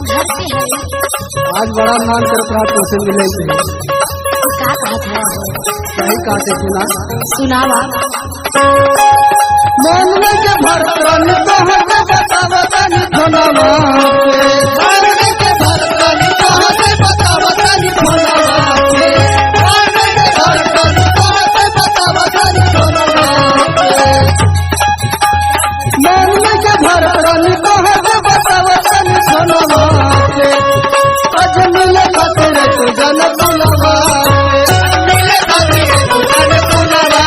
घर से है। आज बड़ा मान करत रहा तुमसे मिले थे। का कहत है? सही कहते सुना सुनावा। मन में के भरतन तोहर के बतावतन धनवा के मन में के भरतन तोहर के बतावतन धनवा के मन में के भरतन तोहर के बतावतन धनवा के मन में के भरतन तोहर के बतावतन धनवा के अजमिल खातिर तू जन बुलवा मिले खातिर तू जन बुलवा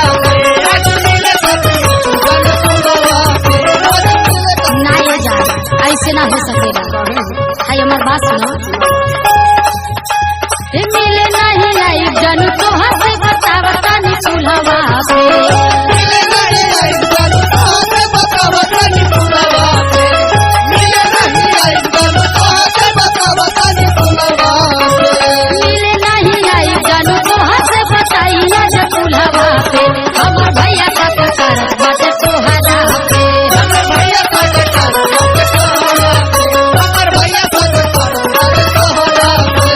ना ये जा ऐसे ना हो सकेगा। हाय हमार बात सुनो। मिले नहीं आई जन तो हंस बतावता नी चूल्हा पे मिले नहीं आई जन तो हंस बतावता नी चूल्हा पे मिले नहीं आई जन तो हंस बतावता नी चूल्हा पे मिले नहीं आई जन तो हंस बताइया जा चूल्हा पे हमर भैया का कर बाटे तोहरा पे हमर भैया का कर बाटे तोहरा पे हमर भैया का कर बाटे तोहरा पे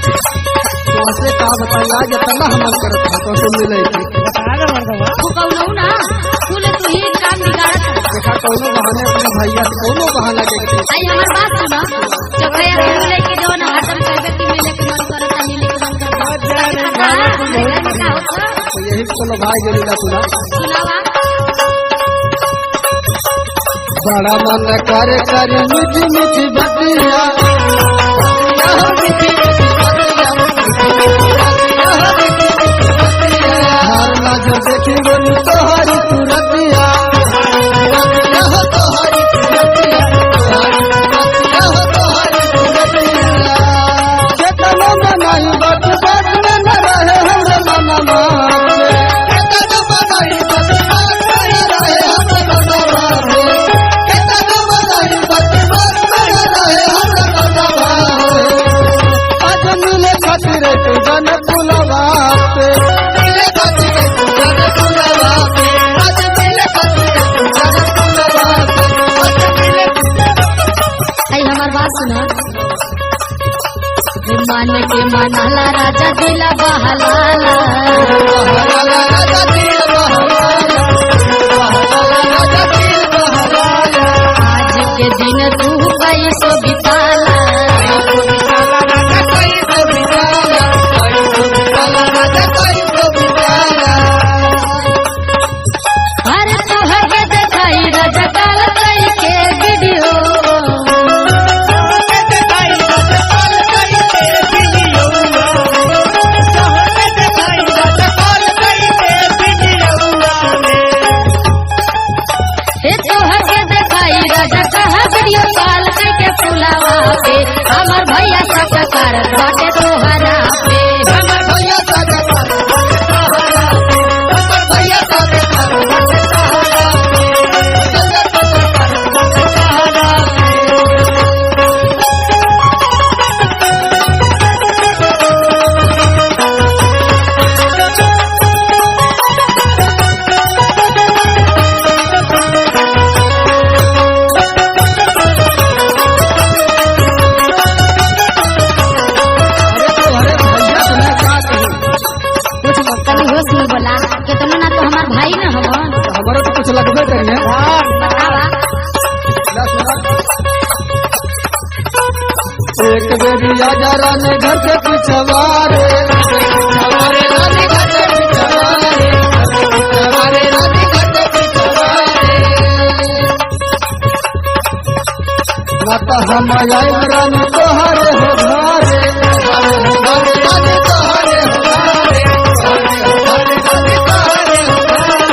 तुमसे का बताया जितना हमन करत था तो मिले थे तू कहू ना तू ही काम बिगाड़त देखा कोनो बहाने अपने भैया से कोनो बहाना के आई हमार बात सुनो। जब भैया से मिले के जवन हाथन कहबे कि मिले के मन करता मिले के मन करता तो यही चलो भाई जरूर सुना सुनावा। बड़ा मन करे करे मीठी मीठी बतिया जो देखी बोली तोहरी तुरतिया तोहरी तुरतिया तोहरी तुरतिया केतनो बनाई बात बात में न रहे हमरे मनवा केतनो बनाई बात बात में न रहे हमरे मनवा केतनो बनाई बात बात में न रहे हमरे मनवा आज मिले खातिर तू जन बुलवा पे मिले खातिर तू जन बुलवा पे आज मिले खातिर तू जन बुलवा पे आज मिले। आई हमार बात सुनो। मान के मनाला राजा दिला बहलाला राजा दिल बहलाला राजा दिल बहलाला आज के दिन तू कैसो बिताला राजा कैसो बिताला राजा कैसो बिताला अरे तोहर के देखाई राजा काल कई के वीडियो हे तोहर के देखाई राजा कहा वीडियो कॉल करके फुलावा पे हमर भैया सब कर बाटे तोहरा पे हमर भैया साथ कर तोहरा पे हमर भैया साथ कर तोहरा पे कभी होश में बोला कितना ना तो हमार भाई ना हवन हमारा तो कुछ लगबे करिए बतावा। एक बेबी आजा रानी घर के पिछवारे हमारे रानी घर के पिछवारे हमारे रानी घर के पिछवारे माता हम आए रानी तोहरे हो घरे हमारे रानी तोहरे हो घरे हमारे रानी तोहरे हो घरे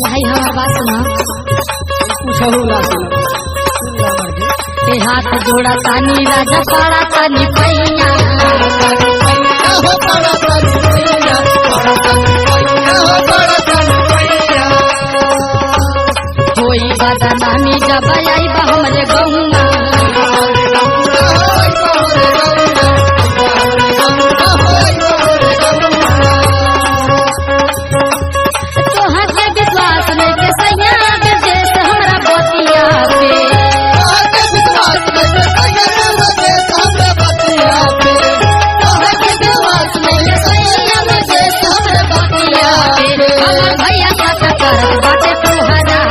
भाई हमार बात सुना पूछहु ना सुना ए हाथ जोड़ा तानी राजा पाड़ा तानी पैया हो बड़ा तानी पैया बड़ा तानी पैया हो बड़ा तानी पैया होई बदनामी जब आई बा हमरे गौना तोहर के विश्वास नहीं के सैया देश हमरा बतिया पे भैया बाटे तोहरा